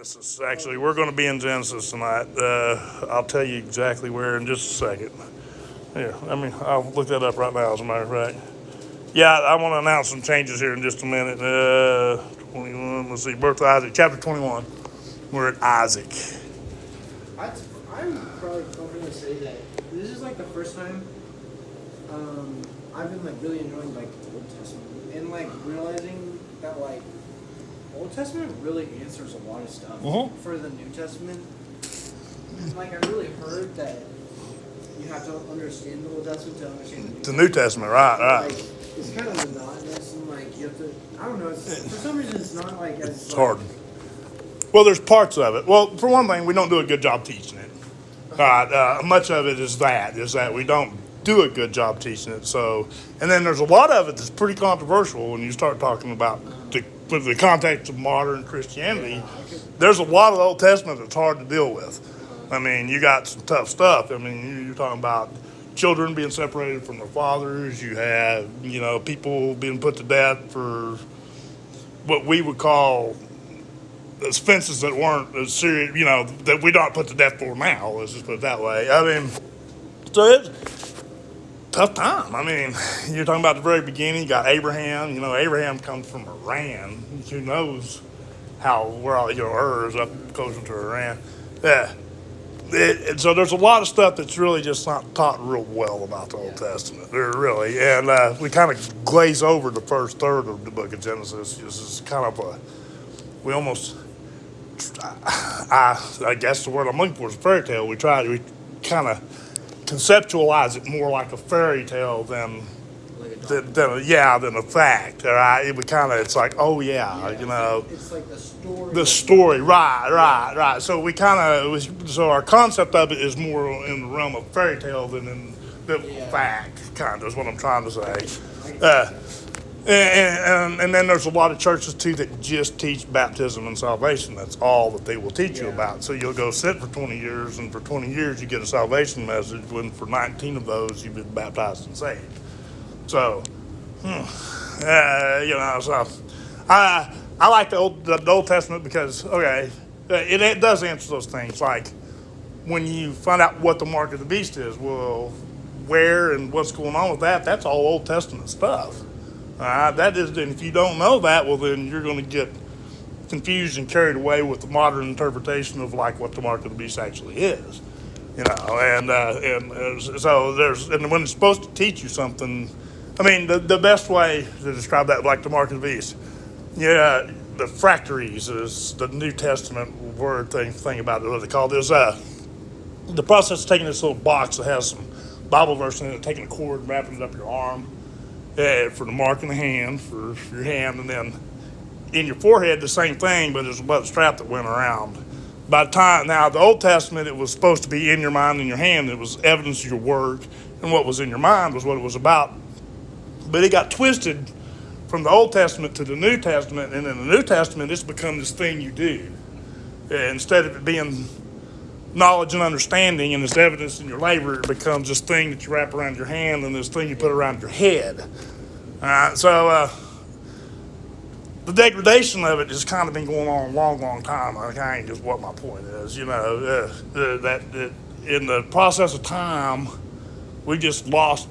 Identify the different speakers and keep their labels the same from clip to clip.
Speaker 1: Genesis. Actually, we're going to be in Genesis tonight. I'll tell you exactly where in just a second. Here, I'll look that up right now, as a matter of fact. Yeah, I want to announce some changes here in just a minute. 21, let's see, birth of Isaac, chapter 21. We're at Isaac.
Speaker 2: I'm probably confident to say that this is like the first time I've been like really enjoying like the Old Testament and like realizing that like Old Testament really answers a lot of stuff for the New Testament. Like I really heard that you have to understand the Old Testament to understand
Speaker 1: The New Testament, right.
Speaker 2: Like, it's kind of monotonous and like you have to. I don't know. For some reason, it's not like as.
Speaker 1: It's hard. Well, there's parts of it. Well, for one thing, we don't do a good job teaching it. Much of it is that we don't do a good job teaching it. So, and then there's a lot of it that's pretty controversial when you start talking about the context of modern Christianity.
Speaker 2: Yeah,
Speaker 1: There's a lot of the Old Testament that's hard to deal with. I mean, you got some tough stuff. I mean, you're talking about children being separated from their fathers. You have, people being put to death for what we would call offenses that weren't as serious, that we don't put to death for now. Let's just put it that way. I mean, so it's tough time. I mean, you're talking about the very beginning. You got Abraham. Abraham comes from Iran. Who knows where all Ur is up closer to Iran. Yeah. So there's a lot of stuff that's really just not taught real well about the Old Testament. There really, and we kind of glaze over the first third of the book of Genesis. This is kind of we almost. I guess the word I'm looking for is fairy tale. We kind of conceptualize it more like a fairy tale than a fact. All right, it's like, oh yeah.
Speaker 2: It's like the story.
Speaker 1: The story, right. So our concept of it is more in the realm of fairy tale than in biblical fact. Kind of is what I'm trying to say. And then there's a lot of churches too that just teach baptism and salvation. That's all that they will teach you about. So you'll go sit for 20 years, and for 20 years you get a salvation message. When for 19 of those you've been baptized and saved. So, so I like the Old Testament because it does answer those things. Like when you find out what the mark of the beast is, well, where and what's going on with that? That's all Old Testament stuff. That is, and if you don't know that, well, then you're going to get confused and carried away with the modern interpretation of like what the mark of the beast actually is, so and when it's supposed to teach you something, I mean, the best way to describe that, like the mark of the beast, the phylacteries is the New Testament word thing about it. What they call it is the process of taking this little box that has some Bible verse in it, taking a cord and wrapping it up your arm. For the mark in the hand, for your hand, and then in your forehead, the same thing, but there's a leather strap that went around. By the time, now the Old Testament, it was supposed to be in your mind and your hand. It was evidence of your work, and what was in your mind was what it was about. But it got twisted from the Old Testament to the New Testament, and in the New Testament, it's become this thing you do. Instead of it being knowledge and understanding and this evidence in your labor, it becomes this thing that you wrap around your hand and this thing you put around your head. So the degradation of it has kind of been going on a long time. I ain't just what my point is. That in the process of time, we just lost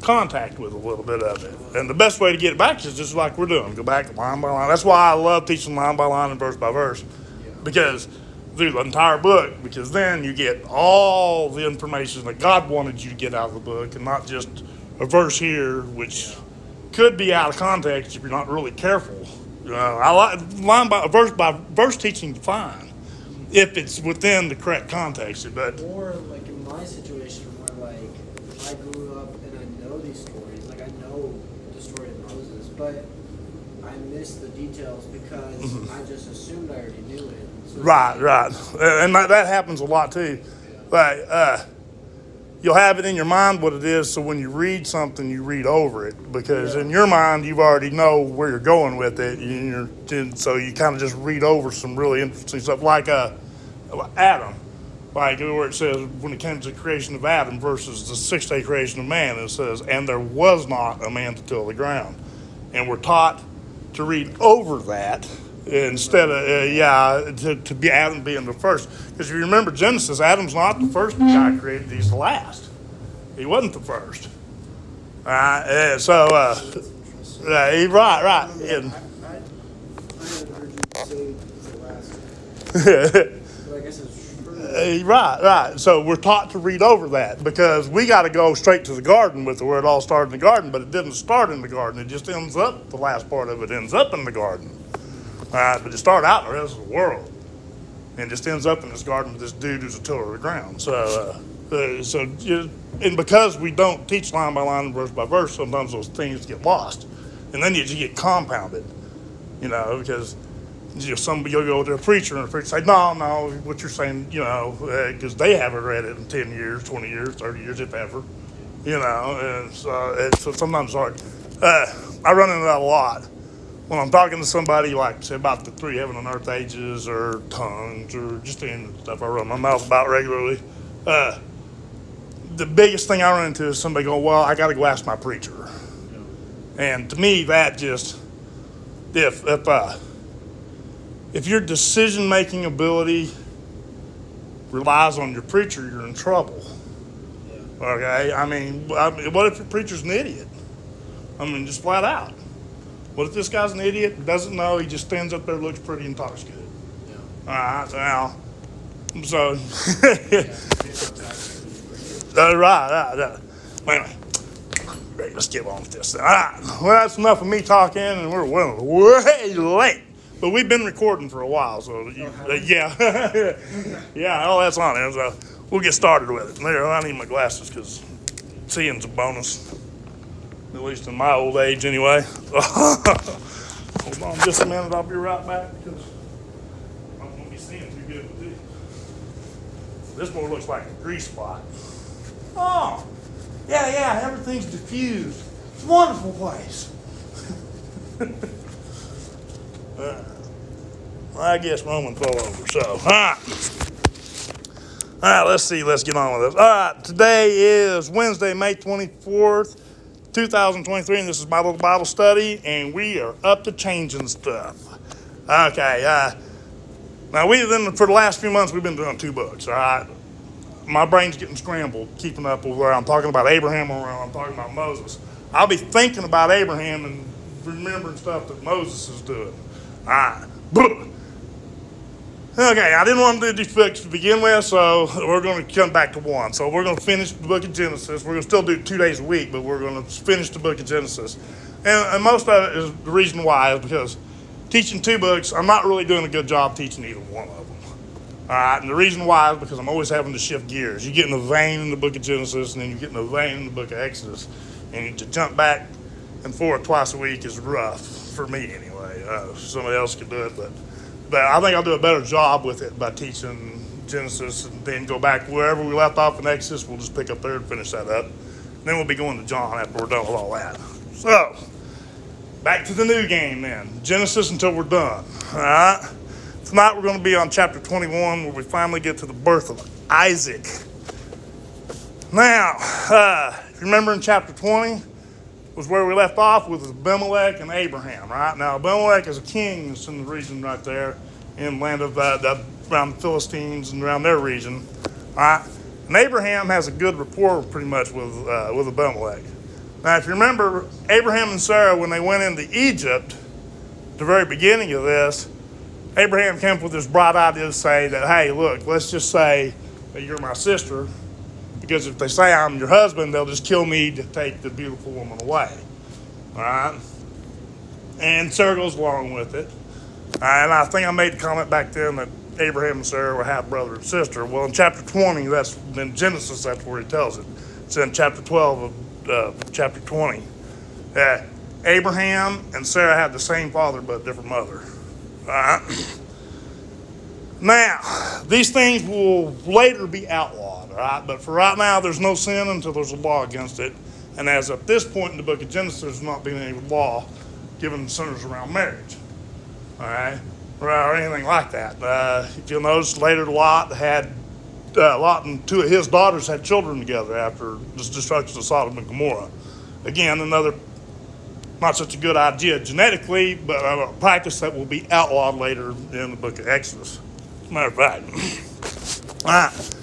Speaker 1: contact with a little bit of it. And the best way to get it back is just like we're doing. Go back line by line. That's why I love teaching line by line and verse by verse. Because through the entire book, because then you get all the information that God wanted you to get out of the book, and not just a verse here, which could be out of context if you're not really careful. I like by verse teaching fine if it's within the correct context. But
Speaker 2: or like in my situation where like I grew up and I know these stories, like I know the story of Moses, but I miss the details because I just assumed I already knew it. So
Speaker 1: right, and that happens a lot too. But you'll have it in your mind what it is, so when you read something, you read over it, because in your mind, you already know where you're going with it, so you kind of just read over some really interesting stuff, like Adam, like where it says, when it comes to the creation of Adam versus the six-day creation of man, it says, and there was not a man to till the ground. And we're taught to read over that instead of to be Adam being the first. Because if you remember Genesis, Adam's not the first guy created; he's the last. He wasn't the first. All right, right. And,
Speaker 2: I had heard you say it's the last. But I guess it's true.
Speaker 1: right. So we're taught to read over that because we got to go straight to the garden with where it all started in the garden, but it didn't start in the garden. It just ends up, the last part of it ends up in the garden. All right, but it started out in the rest of the world and just ends up in this garden with this dude who's a tiller of the ground. And because we don't teach line by line and verse by verse, sometimes those things get lost. And then you get compounded, because you'll go to a preacher and the preacher say, no, what you're saying, because they haven't read it in 10 years, 20 years, 30 years, if ever, and so sometimes it's hard. I run into that a lot. When I'm talking to somebody, like, say, about the three heaven and earth ages or tongues or just any stuff I run my mouth about regularly, the biggest thing I run into is somebody going, well, I got to go ask my preacher. And to me, that just, if your decision-making ability relies on your preacher, you're in trouble. Okay? I mean, what if your preacher's an idiot? Just flat out. What if this guy's an idiot, doesn't know, he just stands up there, looks pretty, and talks good? Yeah. All right, so right. Anyway, great, let's get on with this. All right, well, that's enough of me talking, and we're way late. But we've been recording for a while, so yeah. Yeah, all that's on there, so we'll get started with it. There, I need my glasses because seeing's a bonus. At least in my old age, anyway. Hold on just a minute. I'll be right back because I'm going to be seeing too good with these. This more looks like a grease spot. Oh, yeah. Everything's diffused. It's a wonderful place. I guess Roman fell over. So, all right. Let's see. Let's get on with this. All right. Today is Wednesday, May 24th. 2023, and this is my little Bible study, and we are up to changing stuff. Okay, now for the last few months, we've been doing 2 books, all right? My brain's getting scrambled, keeping up with where I'm talking about Abraham or where I'm talking about Moses. I'll be thinking about Abraham and remembering stuff that Moses is doing. All right. Okay, I didn't want to do these books to begin with, so we're going to come back to one. So we're going to finish the book of Genesis. We're going to still do 2 days a week, but we're going to finish the book of Genesis. And most of it is the reason why is because teaching 2 books, I'm not really doing a good job teaching either one of them. All right, and the reason why is because I'm always having to shift gears. You get in a vein in the book of Genesis, and then you get in a vein in the book of Exodus. And to jump back and forth twice a week is rough, for me anyway. Somebody else could do it, but I think I'll do a better job with it by teaching Genesis and then go back wherever we left off in Exodus. We'll just pick up there and finish that up. Then we'll be going to John after we're done with all that. So, back to the new game then. Genesis until we're done. All right? Tonight we're going to be on chapter 21 where we finally get to the birth of Isaac. Now, if you remember in chapter 20, was where we left off with Abimelech and Abraham, right? Now, Abimelech is a king that's in the region right there in the land of around the Philistines and around their region, all right? And Abraham has a good rapport pretty much with Abimelech. Now, if you remember, Abraham and Sarah, when they went into Egypt, the very beginning of this, Abraham came up with this bright idea to say that, hey, look, let's just say that you're my sister, because if they say I'm your husband, they'll just kill me to take the beautiful woman away. All right? And Sarah goes along with it. And I think I made the comment back then that Abraham and Sarah were half brother and sister. Well, in chapter 20, in Genesis, that's where he tells it. It's in chapter 12 of chapter 20. Abraham and Sarah had the same father but different mother. All right? Now, these things will later be outlawed, all right? But for right now, there's no sin until there's a law against it. And as at this point in the book of Genesis, there's not been any law given sinners around marriage, all right? Or anything like that. If you'll notice, later Lot and 2 of his daughters had children together after the destruction of Sodom and Gomorrah. Again, another not such a good idea genetically, but a practice that will be outlawed later in the book of Exodus. As a matter of fact. All right.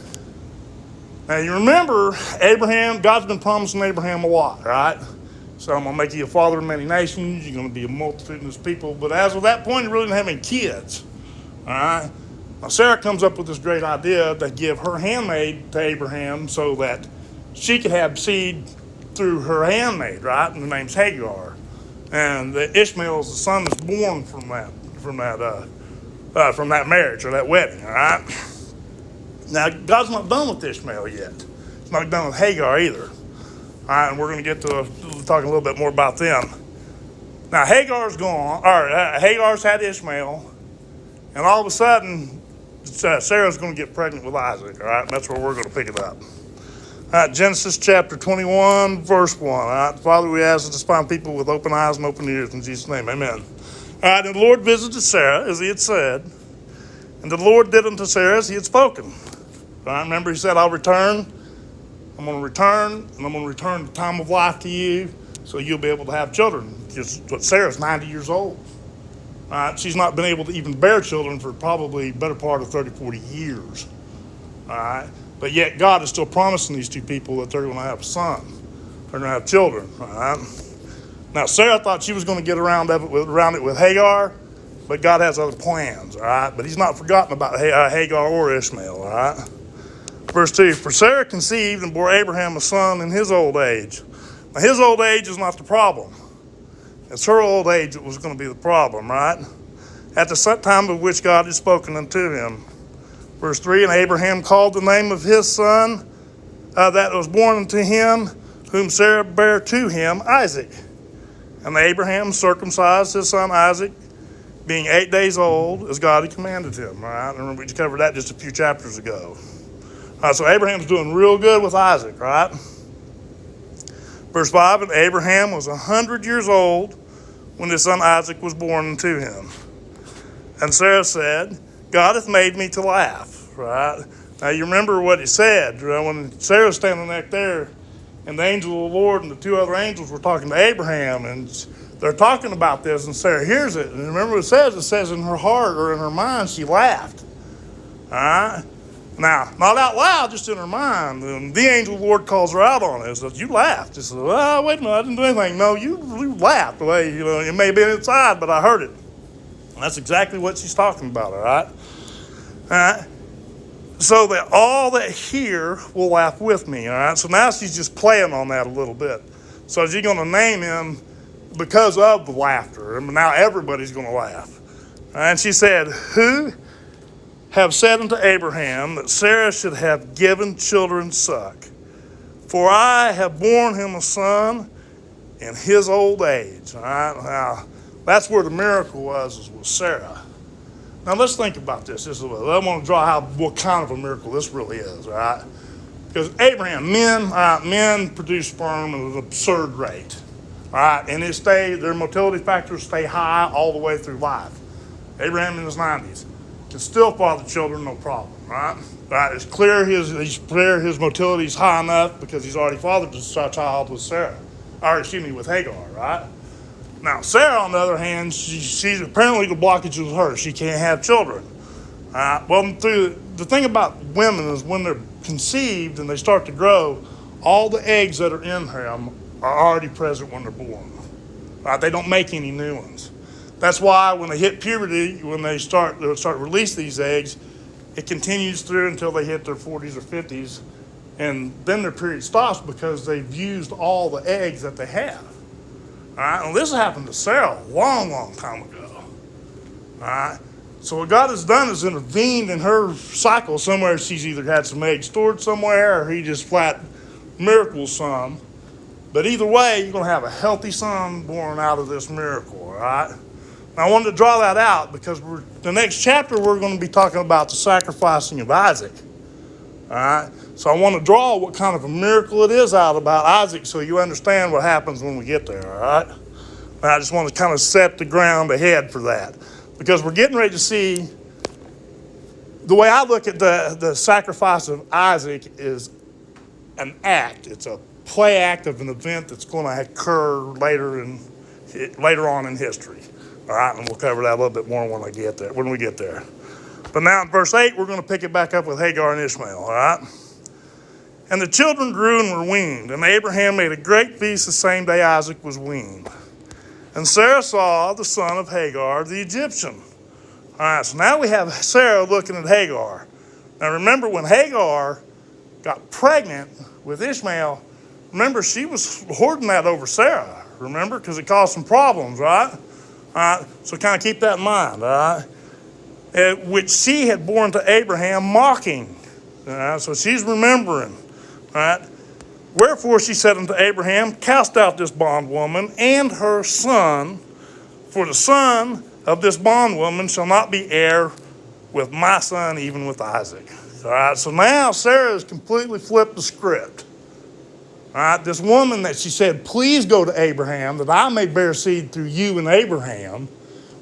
Speaker 1: Now you remember Abraham, God's been promising Abraham a lot, right? So I'm going to make you a father of many nations. You're going to be a multitudinous people. But as of that point, he really didn't have any kids. All right? Now Sarah comes up with this great idea to give her handmaid to Abraham so that she could have seed through her handmaid, right? And the name's Hagar. And Ishmael is the son that's born from that marriage or that wedding, all right? Now, God's not done with Ishmael yet. He's not done with Hagar either. All right, and we're going to get to talking a little bit more about them. Now, Hagar's had Ishmael, and all of a sudden, Sarah's going to get pregnant with Isaac, all right? And that's where we're going to pick it up. All right, Genesis chapter 21, verse 1. All right, Father, we ask to find people with open eyes and open ears in Jesus' name, amen. All right, and the Lord visited Sarah, as he had said, and the Lord did unto Sarah as he had spoken. All right, remember, he said, I'm going to return, and I'm going to return the time of life to you so you'll be able to have children. But Sarah's 90 years old. All right, she's not been able to even bear children for probably better part of 30, 40 years. All right, but yet God is still promising these two people that they're going to have a son. They're going to have children. All right. Now, Sarah thought she was going to get around it with Hagar, but God has other plans. All right, but he's not forgotten about Hagar or Ishmael. All right. Verse 2, for Sarah conceived and bore Abraham a son in his old age. Now, his old age is not the problem. It's her old age that was going to be the problem, right? At the set time of which God had spoken unto him. Verse 3, and Abraham called the name of his son that was born unto him, whom Sarah bare to him, Isaac. And Abraham circumcised his son Isaac, being 8 days old, as God had commanded him. All right, remember we just covered that just a few chapters ago. All right, so Abraham's doing real good with Isaac, right? Verse 5, and Abraham was 100 years old when his son Isaac was born unto him. And Sarah said, God hath made me to laugh, right? Now you remember what he said, right? When Sarah's standing back there, and the angel of the Lord and the two other angels were talking to Abraham, and they're talking about this, and Sarah hears it. And remember what it says? It says in her heart or in her mind, she laughed. All right? Now, not out loud, just in her mind. And the angel of the Lord calls her out on it. Says, you laughed. She says, well, wait a minute, I didn't do anything. No, you laughed. Well, it may have been inside, but I heard it. And that's exactly what she's talking about, all right? All right? So that all that hear will laugh with me, all right? So now she's just playing on that a little bit. So she's going to name him because of the laughter. And now everybody's going to laugh. And she said, who have said unto Abraham that Sarah should have given children suck? For I have borne him a son in his old age. All right? Now, that's where the miracle was with Sarah. Now, let's think about this. I want to draw out what kind of a miracle this really is, all right? Because Abraham, men produce sperm at an absurd rate, all right? And their motility factors stay high all the way through life. Abraham in his 90s can still father children, no problem, right? Right? It's clear his motility is high enough because he's already fathered a child with with Hagar, right? Now, Sarah, on the other hand, she's apparently the blockage is her. She can't have children. Well, the thing about women is when they're conceived and they start to grow, all the eggs that are in them are already present when they're born. Right? They don't make any new ones. That's why when they hit puberty, when they start to release these eggs, it continues through until they hit their 40s or 50s, and then their period stops because they've used all the eggs that they have. All right, well, this happened to Sarah a long, long time ago. All right, so what God has done is intervened in her cycle somewhere. She's either had some eggs stored somewhere or he just flat miracles some. But either way, you're going to have a healthy son born out of this miracle, all right? Now, I wanted to draw that out because the next chapter we're going to be talking about the sacrificing of Isaac, all right? So I want to draw what kind of a miracle it is out about Isaac so you understand what happens when we get there, all right? And I just want to kind of set the ground ahead for that because we're getting ready to see, the way I look at the sacrifice of Isaac is an act. It's a play act of an event that's going to occur later in later on in history. All right, and we'll cover that a little bit more when we get there. But now in verse 8, we're going to pick it back up with Hagar and Ishmael, all right? And the children grew and were weaned, and Abraham made a great feast the same day Isaac was weaned. And Sarah saw the son of Hagar, the Egyptian. All right, so now we have Sarah looking at Hagar. Now remember, when Hagar got pregnant with Ishmael, remember, she was hoarding that over Sarah, remember, because it caused some problems, right? All right, so kind of keep that in mind, all right? Which she had borne to Abraham mocking. All right, so she's remembering, all right? Wherefore she said unto Abraham, cast out this bondwoman and her son, for the son of this bondwoman shall not be heir with my son, even with Isaac. All right, so now Sarah has completely flipped the script. All right, this woman that she said, please go to Abraham, that I may bear seed through you and Abraham.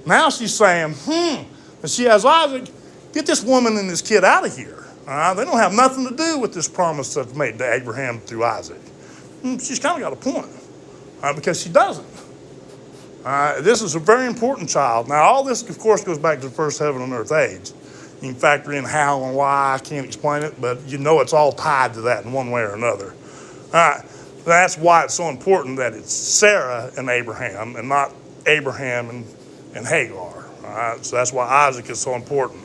Speaker 1: Now she's saying, and she has Isaac, get this woman and this kid out of here. All right, they don't have nothing to do with this promise that's made to Abraham through Isaac. She's kind of got a point, all right, because she doesn't. This is a very important child. Now, all this, of course, goes back to the first heaven and earth age. You can factor in how and why, I can't explain it, but you know it's all tied to that in one way or another. All right, that's why it's so important that it's Sarah and Abraham and not Abraham and Hagar. All right, so that's why Isaac is so important.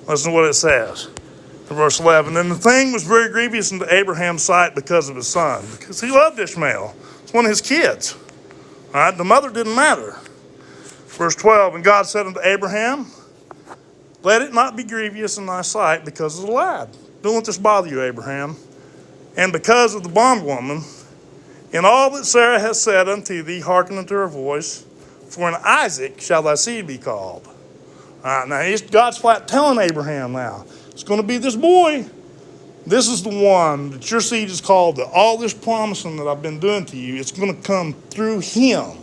Speaker 1: Listen to what it says in verse 11. And the thing was very grievous unto Abraham's sight because of his son, because he loved Ishmael. It's one of his kids. All right, the mother didn't matter. Verse 12, and God said unto Abraham, let it not be grievous in thy sight because of the lad. Don't let this bother you, Abraham. And because of the bondwoman, in all that Sarah has said unto thee, hearken unto her voice, for in Isaac shall thy seed be called. All right, now God's flat telling Abraham now, it's going to be this boy. This is the one that your seed is called, that all this promising that I've been doing to you, it's going to come through him. All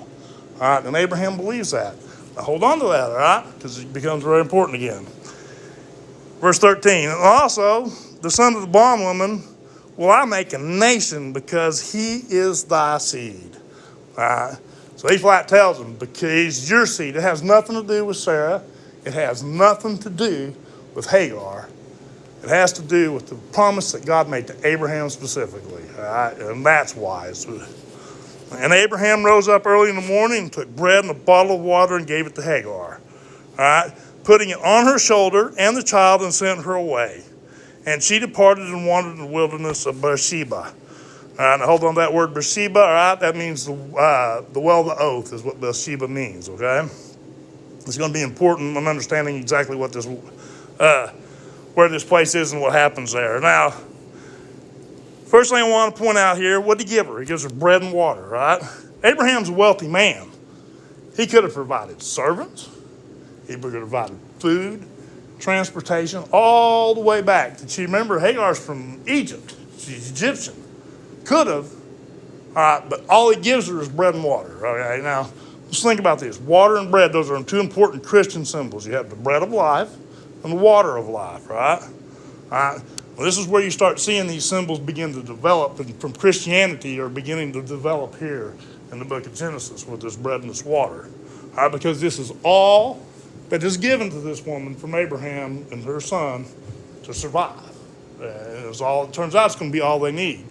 Speaker 1: right, and Abraham believes that. Now hold on to that, all right, because it becomes very important again. Verse 13, and also the son of the bondwoman will I make a nation because he is thy seed. All right, so he flat tells him, because he's your seed. It has nothing to do with Sarah. It has nothing to do with Hagar. It has to do with the promise that God made to Abraham specifically. All right? And that's why. And Abraham rose up early in the morning and took bread and a bottle of water and gave it to Hagar. All right? Putting it on her shoulder and the child and sent her away. And she departed and wandered in the wilderness of Beersheba. All right, now hold on to that word Beersheba. All right, that means the well of the oath is what Beersheba means, okay? It's going to be important in understanding exactly what this where this place is and what happens there. Now, first thing I want to point out here, what did he give her? He gives her bread and water, right? Abraham's a wealthy man. He could have provided servants. He could have provided food, transportation, all the way back. Did she remember Hagar's from Egypt? She's Egyptian. Could have, all right, but all he gives her is bread and water. Okay, now, let's think about this. Water and bread, those are two important Christian symbols. You have the bread of life and the water of life, right? All right. Well, this is where you start seeing these symbols begin to develop, and from Christianity are beginning to develop here in the book of Genesis with this bread and this water. All right, because this is all that is given to this woman from Abraham and her son to survive. It turns out it's going to be all they need.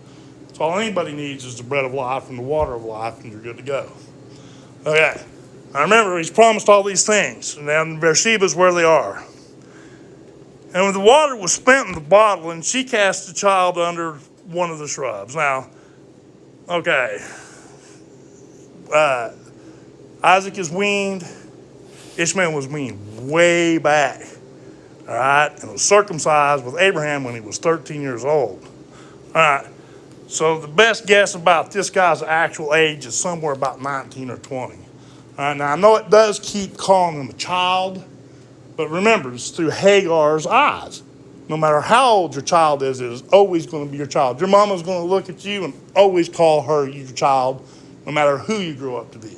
Speaker 1: So all anybody needs is the bread of life and the water of life, and you're good to go. Okay. Now remember, he's promised all these things. And then Beersheba is where they are. And when the water was spent in the bottle, and she cast the child under one of the shrubs. Now, okay. Isaac is weaned. Ishmael was weaned way back. All right. And was circumcised with Abraham when he was 13 years old. All right. So the best guess about this guy's actual age is somewhere about 19 or 20. All right, now I know it does keep calling him a child, but remember, it's through Hagar's eyes. No matter how old your child is, it is always going to be your child. Your mama's going to look at you and always call her your child, no matter who you grow up to be.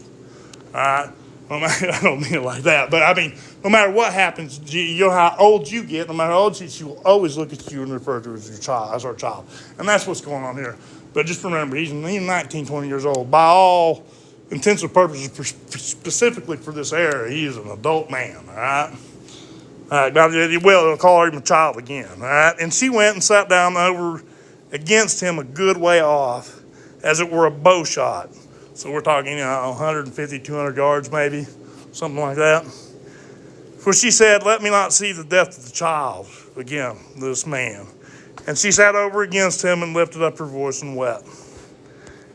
Speaker 1: All right? I don't mean it like that, but I mean, no matter what happens, you know how old you get, no matter how old she will always look at you and refer to her as your child, as our child. And that's what's going on here. But just remember, he's 19, 20 years old. By all intensive purposes specifically for this era. He is an adult man, all right? All right, now he will call him a child again, all right? And she went and sat down over against him a good way off, as it were a bow shot. So we're talking, 150, 200 yards maybe, something like that. For she said, let me not see the death of the child, again, this man. And she sat over against him and lifted up her voice and wept.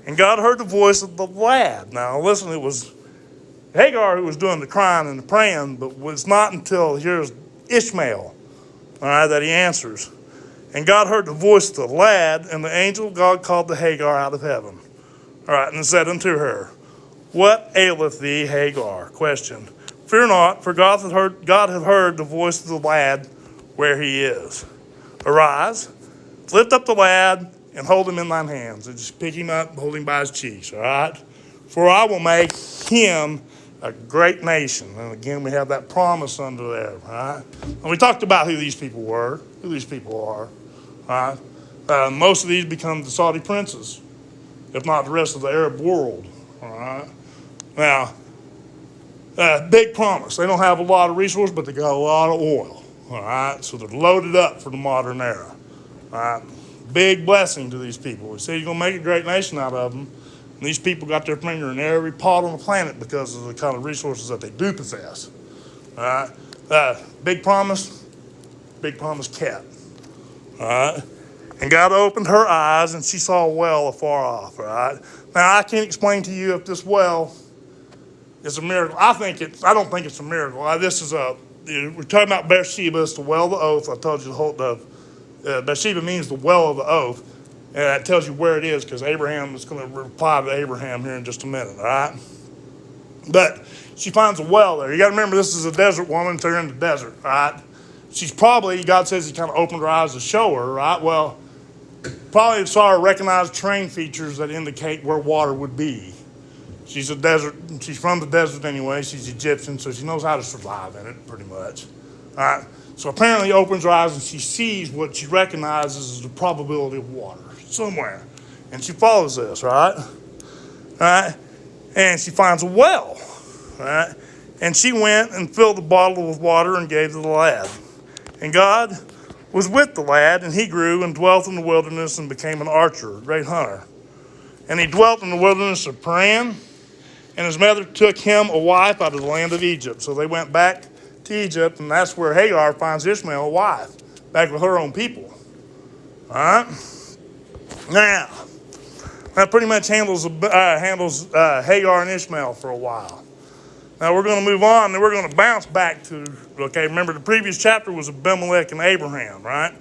Speaker 1: And God heard the voice of the lad. Now listen, it was Hagar who was doing the crying and the praying, but it was not until here's Ishmael, all right, that he answers. And God heard the voice of the lad, and the angel of God called to Hagar out of heaven. All right, and said unto her, what aileth thee, Hagar? Question. Fear not, for God hath heard the voice of the lad where he is. Arise, lift up the lad, and hold him in thine hands. And just pick him up, hold him by his cheeks, all right? For I will make him a great nation. And again, we have that promise under there, right? And we talked about who these people were, who these people are, right? Most of these become the Saudi princes, if not the rest of the Arab world, all right? Now, big promise. They don't have a lot of resources, but they got a lot of oil, all right? So they're loaded up for the modern era, all right? Big blessing to these people. We say you're going to make a great nation out of them. And these people got their finger in every pot on the planet because of the kind of resources that they do possess. All right? Big promise kept. All right? And God opened her eyes, and she saw a well afar off. All right? Now, I can't explain to you if this well is a miracle. I don't think it's a miracle. We're talking about Beersheba. It's the well of the oath. I told you Beersheba means the well of the oath. And that tells you where it is, because Abraham is going to reply to Abraham here in just a minute, all right? But she finds a well there. You got to remember, this is a desert woman, so they're in the desert, right? God says he kind of opened her eyes to show her, right? Well, probably saw her recognize terrain features that indicate where water would be. She's from the desert anyway. She's Egyptian, so she knows how to survive in it, pretty much, all right? So apparently he opens her eyes and she sees what she recognizes as the probability of water somewhere. And she follows this, right? All right? And she finds a well, right? And she went and filled the bottle with water and gave to the lad. And God was with the lad, and he grew and dwelt in the wilderness and became an archer, a great hunter. And he dwelt in the wilderness of Paran, and his mother took him a wife out of the land of Egypt. So they went back to Egypt, and that's where Hagar finds Ishmael a wife, back with her own people. All right? Now, that pretty much handles Hagar and Ishmael for a while. Now we're going to move on, and we're going to bounce back to, remember the previous chapter was Abimelech and Abraham, right?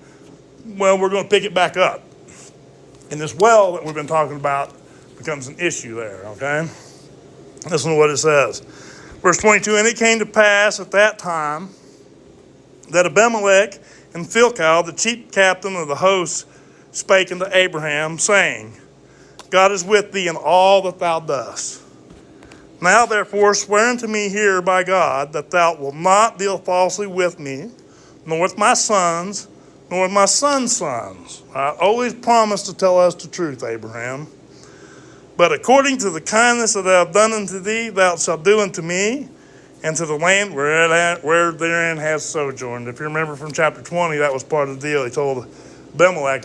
Speaker 1: Well, we're going to pick it back up. And this well that we've been talking about becomes an issue there, okay? Listen to what it says. Verse 22, and it came to pass at that time that Abimelech and Philcol, the chief captain of the host, spake unto Abraham, saying, God is with thee in all that thou dost. Now therefore swear unto me here by God that thou wilt not deal falsely with me, nor with my sons, nor with my sons' sons. I always promise to tell us the truth, Abraham. But according to the kindness that I have done unto thee, thou shalt do unto me, and to the land where therein has sojourned. If you remember from chapter 20, that was part of the deal. He told Abimelech,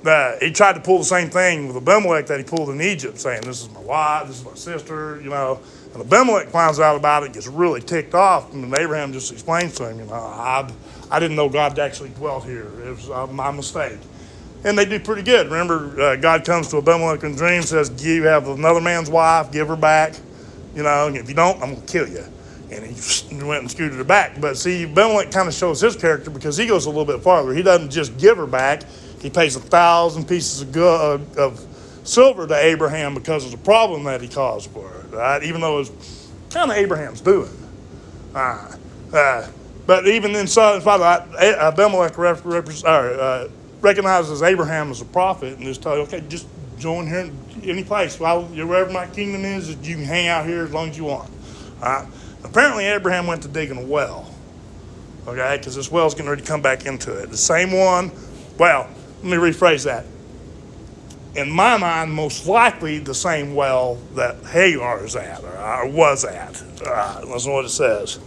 Speaker 1: that he tried to pull the same thing with Abimelech that he pulled in Egypt, saying, this is my wife, this is my sister, And Abimelech finds out about it, gets really ticked off, and Abraham just explains to him, I didn't know God actually dwelt here. It was my mistake. And they do pretty good. Remember, God comes to Abimelech in dreams, says, you have another man's wife, give her back. And if you don't, I'm going to kill you. And he went and scooted her back. But see, Abimelech kind of shows his character because he goes a little bit farther. He doesn't just give her back. He pays 1,000 pieces of silver to Abraham because of the problem that he caused for her, right? Even though it was kind of Abraham's doing. But even inside, Abimelech recognizes Abraham as a prophet and just tell you, okay, just join here any place. Wherever my kingdom is, you can hang out here as long as you want. Apparently, Abraham went to digging a well, okay, because this well's getting ready to come back into it. The same one, well, let me rephrase that. in my mind, most likely the same well that Hagar is at, or was at. Listen to what it says.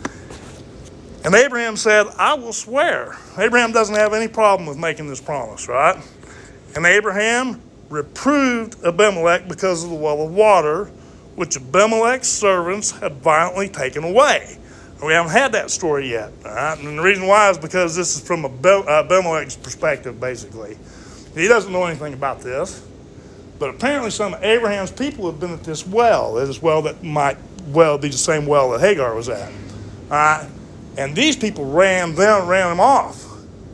Speaker 1: And Abraham said, I will swear. Abraham doesn't have any problem with making this promise, right? And Abraham reproved Abimelech because of the well of water, which Abimelech's servants had violently taken away. We haven't had that story yet, all right? And the reason why is because this is from Abimelech's perspective, basically. He doesn't know anything about this. But apparently some of Abraham's people have been at this well that might well be the same well that Hagar was at. All right? And these people ran him off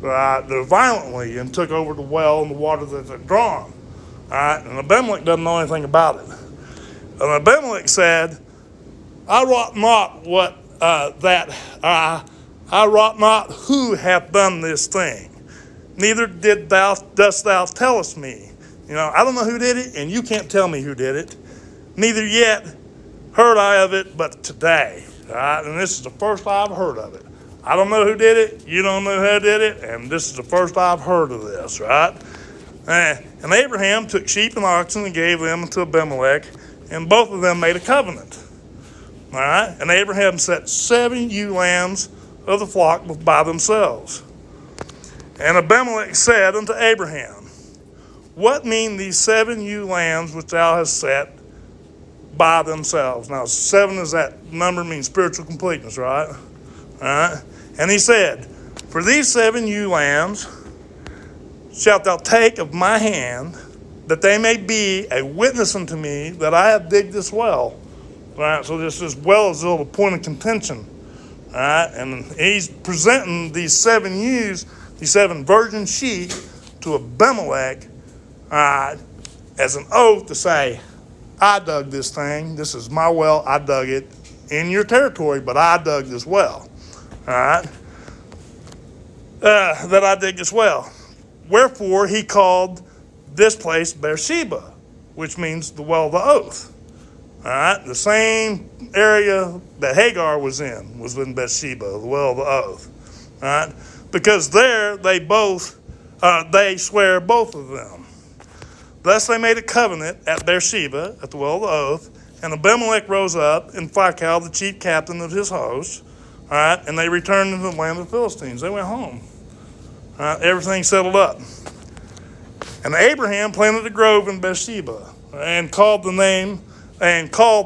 Speaker 1: violently and took over the well and the water that they'd drawn. All right? And Abimelech doesn't know anything about it. And Abimelech said, I wot not who hath done this thing, neither dost thou tell us me. I don't know who did it, and you can't tell me who did it. Neither yet heard I of it, but today. All right? And this is the first I've heard of it. I don't know who did it. You don't know who did it. And this is the first I've heard of this, right? And Abraham took sheep and oxen and gave them to Abimelech, and both of them made a covenant. All right? And Abraham set 7 ewe lambs of the flock by themselves. And Abimelech said unto Abraham, what mean these 7 ewe lambs which thou hast set by themselves? Now, 7 is that number, means spiritual completeness, right? All right. And he said, for these 7 ewe lambs shalt thou take of my hand, that they may be a witness unto me that I have digged this well. All right. So this well is a little point of contention. All right. And he's presenting these 7 ewes, these 7 virgin sheep, to Abimelech, as an oath to say, I dug this thing. This is my well. I dug it in your territory, but I dug this well. All right? That I dig this well. Wherefore he called this place Beersheba, which means the well of the oath. All right? The same area that Hagar was in Beersheba, the well of the oath. All right? Because there they swear, both of them. Thus they made a covenant at Beersheba, at the well of the oath, and Abimelech rose up, and Phicol, the chief captain of his host, all right, and they returned to the land of the Philistines. They went home. All right, everything settled up. And Abraham planted a grove in Beersheba, and called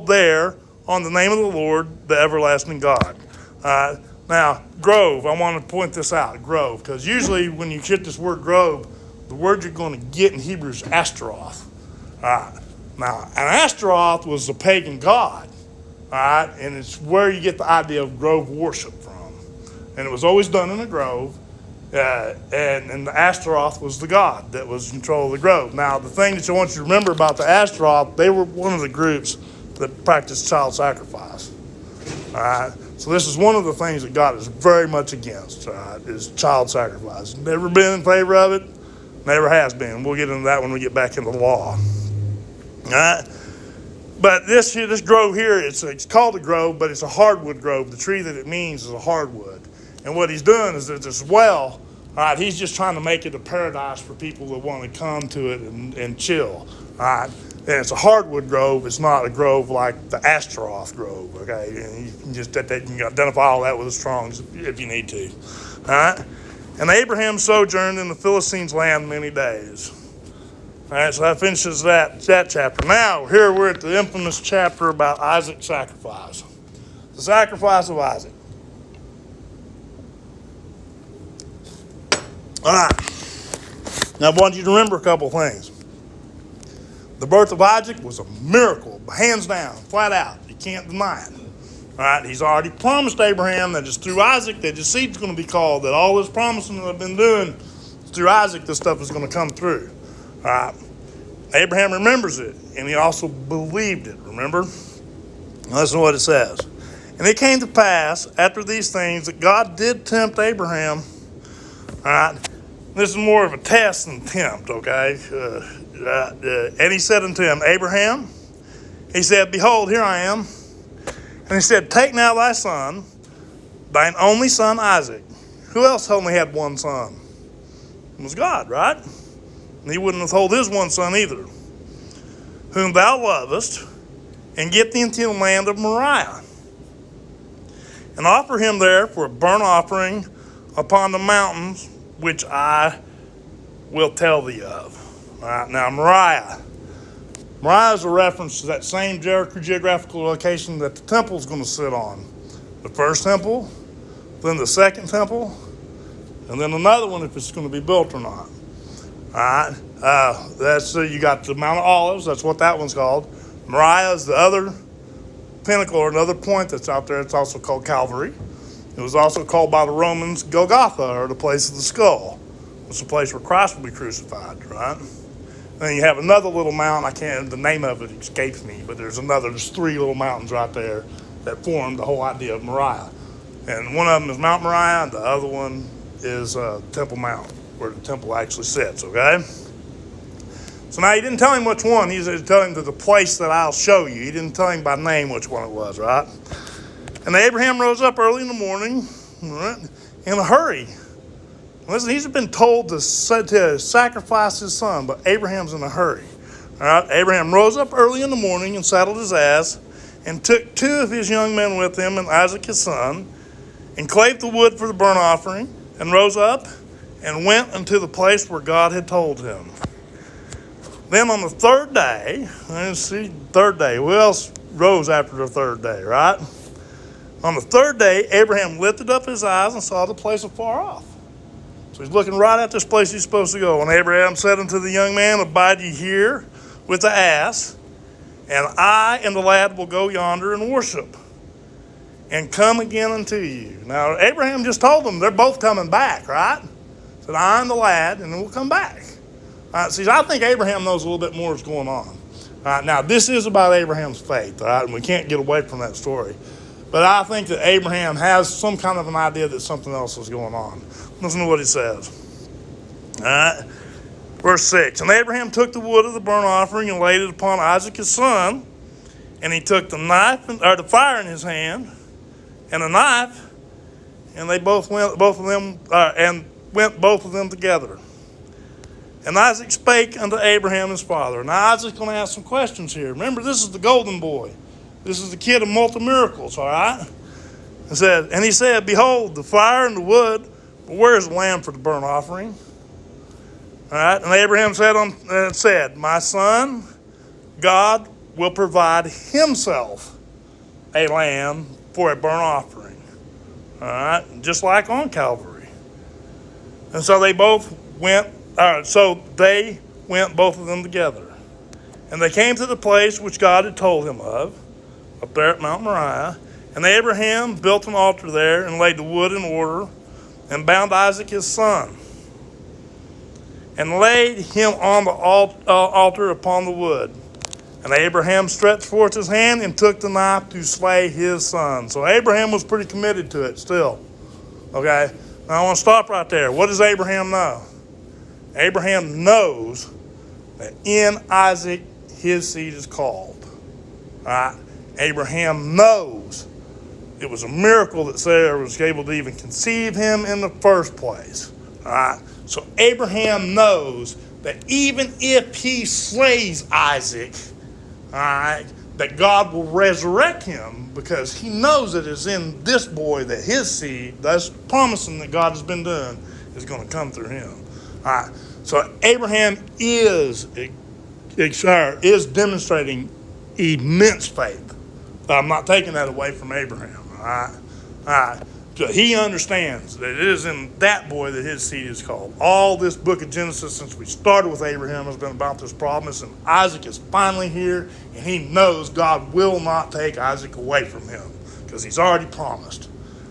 Speaker 1: there on the name of the Lord, the everlasting God. All right. Now, grove, I want to point this out, grove, because usually when you get this word grove, the word you're going to get in Hebrew is Ashtaroth. Now, an Ashtaroth was a pagan god, all right, and it's where you get the idea of grove worship from. And it was always done in a grove, and the Ashtaroth was the god that was in control of the grove. Now, the thing that I want you to remember about the Ashtaroth, they were one of the groups that practiced child sacrifice, all right. So this is one of the things that God is very much against, is child sacrifice. Never been in favor of it. Never has been. We'll get into that when we get back into the law. All right? But this grove here, it's called a grove, but it's a hardwood grove. The tree that it means is a hardwood. And what he's doing is that this well, all right, he's just trying to make it a paradise for people that want to come to it and chill. All right? And it's a hardwood grove. It's not a grove like the Ashtaroth grove, okay? And you can just you can identify all that with the Strongs if you need to. All right? And Abraham sojourned in the Philistines' land many days. All right, so that finishes that chapter. Now, here we're at the infamous chapter about Isaac's sacrifice. The sacrifice of Isaac. All right. Now, I want you to remember a couple things. The birth of Isaac was a miracle, hands down, flat out. You can't deny it. All right, he's already promised Abraham that it's through Isaac that his seed's going to be called, that all this promising that I've been doing, through Isaac this stuff is going to come through. All right. Abraham remembers it, and he also believed it, remember? Listen to what it says. And it came to pass, after these things, that God did tempt Abraham. All right. This is more of a test than tempt, okay? And he said unto him, Abraham, he said, behold, here I am. And he said, take now thy son, thine only son Isaac. Who else only had one son? It was God, right? And he wouldn't withhold his one son either. whom thou lovest, and get thee into the land of Moriah, and offer him there for a burnt offering upon the mountains which I will tell thee of. All right, now Moriah. Moriah is a reference to that same geographical location that the temple is going to sit on. The first temple, then the second temple, and then another one if it's going to be built or not. All right, that's you got the Mount of Olives. That's what that one's called. Moriah is the other pinnacle or another point that's out there. It's also called Calvary. It was also called by the Romans Golgotha, or the place of the skull. It's the place where Christ will be crucified, right? Then you have another little mountain. The name of it escapes me, but there's 3 little mountains right there that form the whole idea of Moriah. And one of them is Mount Moriah, and the other one is Temple Mount, where the temple actually sits, okay? So now he didn't tell him which one. He just told him to the place that I'll show you. He didn't tell him by name which one it was, right? And Abraham rose up early in the morning, right, in a hurry. Listen, he's been told to sacrifice his son, but Abraham's in a hurry. All right, Abraham rose up early in the morning and saddled his ass, and took 2 of his young men with him and Isaac his son, and clave the wood for the burnt offering, and rose up and went unto the place where God had told him. Then on the 3rd day, let's see, 3rd day, who else rose after the 3rd day, right? On the 3rd day, Abraham lifted up his eyes and saw the place afar off. So he's looking right at this place he's supposed to go. And Abraham said unto the young man, Abide ye here with the ass, and I and the lad will go yonder and worship, and come again unto you. Now, Abraham just told them they're both coming back, right? Said, I and the lad, and then we'll come back. See, I think Abraham knows a little bit more is going on. Now, this is about Abraham's faith, all right? And we can't get away from that story. But I think that Abraham has some kind of an idea that something else is going on. Listen to what he says. All right? Verse 6. And Abraham took the wood of the burnt offering and laid it upon Isaac his son. And he took the fire in his hand and a knife, and they went both of them together. And Isaac spake unto Abraham his father. Now Isaac's going to ask some questions here. Remember, this is the golden boy. This is the kid of multi miracles, all right? And he said, Behold, the fire and the wood, but where is the lamb for the burnt offering? All right, and Abraham said, My son, God will provide himself a lamb for a burnt offering. All right, just like on Calvary. And so they both went. They went both of them together. And they came to the place which God had told him of, up there at Mount Moriah. And Abraham built an altar there and laid the wood in order and bound Isaac his son and laid him on the altar upon the wood. And Abraham stretched forth his hand and took the knife to slay his son. So Abraham was pretty committed to it still. Okay? Now I want to stop right there. What does Abraham know? Abraham knows that in Isaac his seed is called. All right? Abraham knows it was a miracle that Sarah was able to even conceive him in the first place. All right? So Abraham knows that even if he slays Isaac, all right, that God will resurrect him, because he knows that it's in this boy that his seed, that's promising that God has been doing, is going to come through him. All right. So Abraham is demonstrating immense faith. I'm not taking that away from Abraham. All right. All right. So he understands that it is in that boy that his seed is called. All this book of Genesis, since we started with Abraham, has been about this promise, and Isaac is finally here, and he knows God will not take Isaac away from him because he's already promised.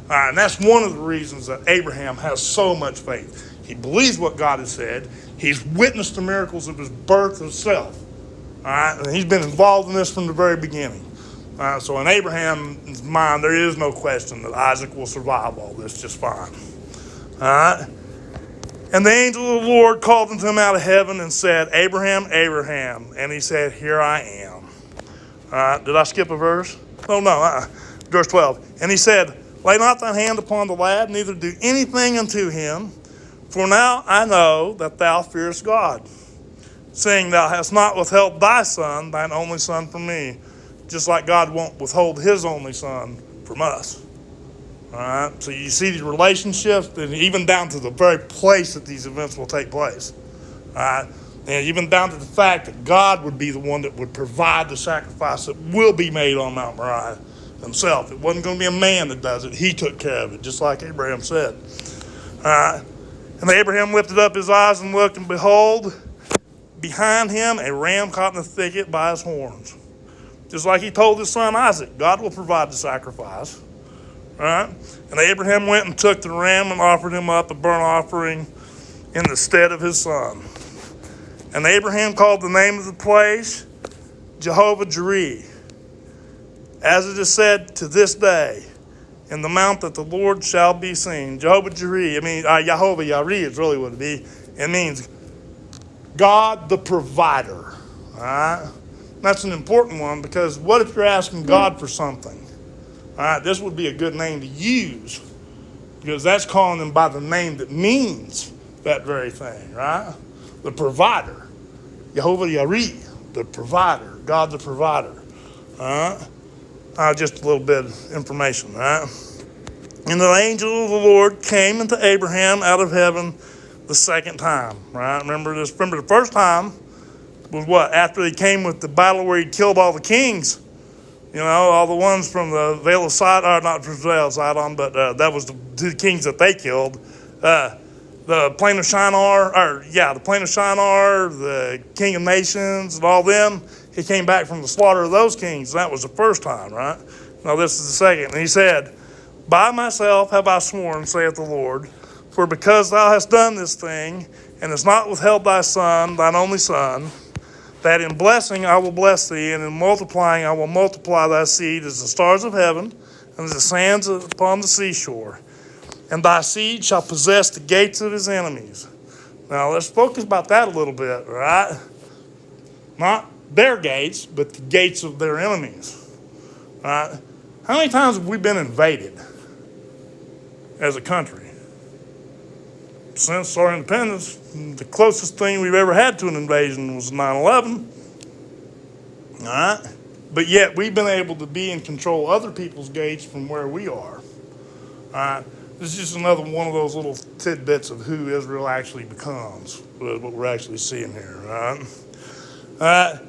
Speaker 1: All right, and that's one of the reasons that Abraham has so much faith. He believes what God has said. He's witnessed the miracles of his birth himself. All right, and he's been involved in this from the very beginning. So in Abraham's mind, there is no question that Isaac will survive all this just fine. All right? And the angel of the Lord called unto him out of heaven and said, Abraham, Abraham. And he said, Here I am. All right, did I skip a verse? Oh, no. Verse 12. And he said, Lay not thine hand upon the lad, neither do anything unto him, for now I know that thou fearest God, saying, thou hast not withheld thy son, thine only son, from me, just like God won't withhold his only son from us. All right, so you see the relationships, and even down to the very place that these events will take place. All right, and even down to the fact that God would be the one that would provide the sacrifice that will be made on Mount Moriah himself. It wasn't going to be a man that does it. He took care of it, just like Abraham said. All right, and Abraham lifted up his eyes and looked, and behold, behind him a ram caught in the thicket by his horns. Just like he told his son Isaac, God will provide the sacrifice. Right? And Abraham went and took the ram and offered him up a burnt offering in the stead of his son. And Abraham called the name of the place Jehovah-Jireh, as it is said to this day, in the mount that the Lord shall be seen. Jehovah-Jireh, Jehovah-Jireh is really what it is. It means God the provider. All right? That's an important one, because what if you're asking God for something? All right, this would be a good name to use, because that's calling him by the name that means that very thing, right? The provider. Jehovah-Jireh, the provider. God the provider. All right? Just a little bit of information, all right? And the angel of the Lord came unto Abraham out of heaven the second time, right? Remember the first time was what? After he came with the battle where he killed all the kings. You know, all the ones from the Vale of Sidon, not from the Vale of Sidon, but that was the two kings that they killed. The Plain of Shinar, the Plain of Shinar, the King of Nations, and all them. He came back from the slaughter of those kings. That was the first time, right? Now this is the second. And he said, by myself have I sworn, saith the Lord, for because thou hast done this thing, and hast not withheld thy son, thine only son, that in blessing I will bless thee, and in multiplying I will multiply thy seed as the stars of heaven, and as the sands upon the seashore. And thy seed shall possess the gates of his enemies. Now let's focus about that a little bit, right? Not their gates, but the gates of their enemies. All right? How many times have we been invaded as a country? Since our independence, the closest thing we've ever had to an invasion was 9/11. All right? But yet we've been able to be in control of other people's gates from where we are. All right? This is just another one of those little tidbits of who Israel actually becomes, what we're actually seeing here. All right? All right?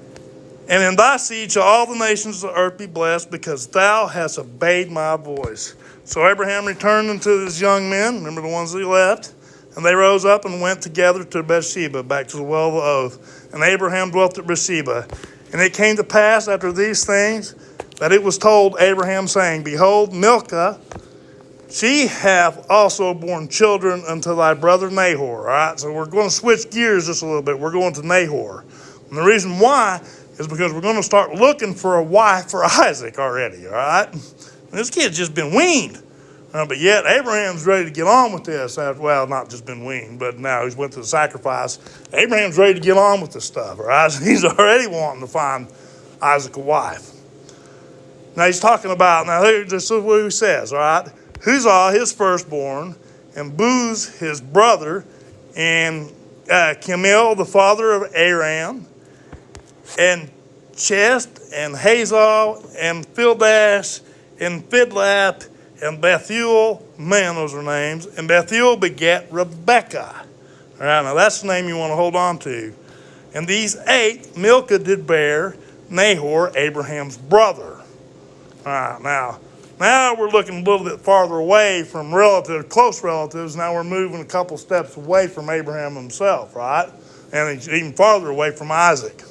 Speaker 1: And in thy seed shall all the nations of the earth be blessed, because thou hast obeyed my voice. So Abraham returned unto his young men, remember the ones that he left, and they rose up and went together to Beersheba, back to the well of the oath. And Abraham dwelt at Beersheba. And it came to pass after these things that it was told Abraham, saying, behold, Milcah, she hath also borne children unto thy brother Nahor. All right, so we're going to switch gears just a little bit. We're going to Nahor. And the reason why is because we're going to start looking for a wife for Isaac already, all right? This kid's just been weaned. But yet Abraham's ready to get on with this. Well, not just been weaned, but now he's went to the sacrifice. Abraham's ready to get on with this stuff, all right? So he's already wanting to find Isaac a wife. Now he's talking about, now this is what he says, all right? Huzzah, his firstborn, and Buz, his brother, and Chemiel, the father of Aram, and Chest, and Hazal, and Fildash, and Fidlap, and Bethuel, man, those are names. And Bethuel begat Rebekah. All right, now that's the name you want to hold on to. And these 8, Milcah did bear Nahor, Abraham's brother. All right, now we're looking a little bit farther away from close relatives. Now we're moving a couple steps away from Abraham himself, right? And even farther away from Isaac.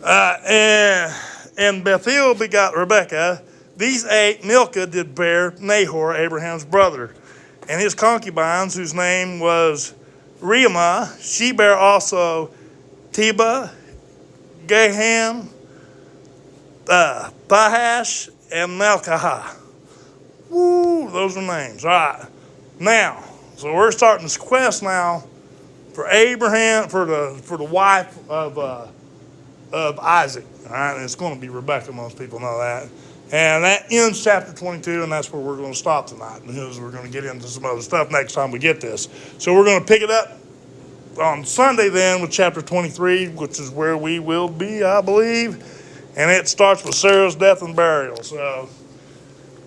Speaker 1: And Bethuel begot Rebekah. These 8, Milcah did bear Nahor, Abraham's brother, and his concubines, whose name was Reumah. She bare also Tebah, Gaham, Thahash, and Malchah. Woo, those are names. All right. Now, so we're starting this quest now for Abraham, for the wife of Isaac. All right, and it's going to be Rebekah. Most people know that. And that ends chapter 22, and that's where we're going to stop tonight, because we're going to get into some other stuff next time we get this. So we're going to pick it up on Sunday then with chapter 23, which is where we will be, I believe. And it starts with Sarah's death and burial. So,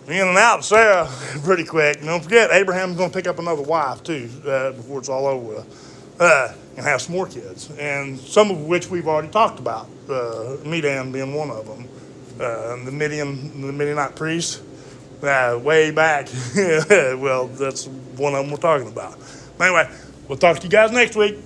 Speaker 1: in and out, Sarah, pretty quick. And don't forget, Abraham's going to pick up another wife, too, before it's all over with, and have some more kids. And some of which we've already talked about, Medan being one of them. The Midianite priest, way back. Well, that's one of them we're talking about. Anyway, we'll talk to you guys next week.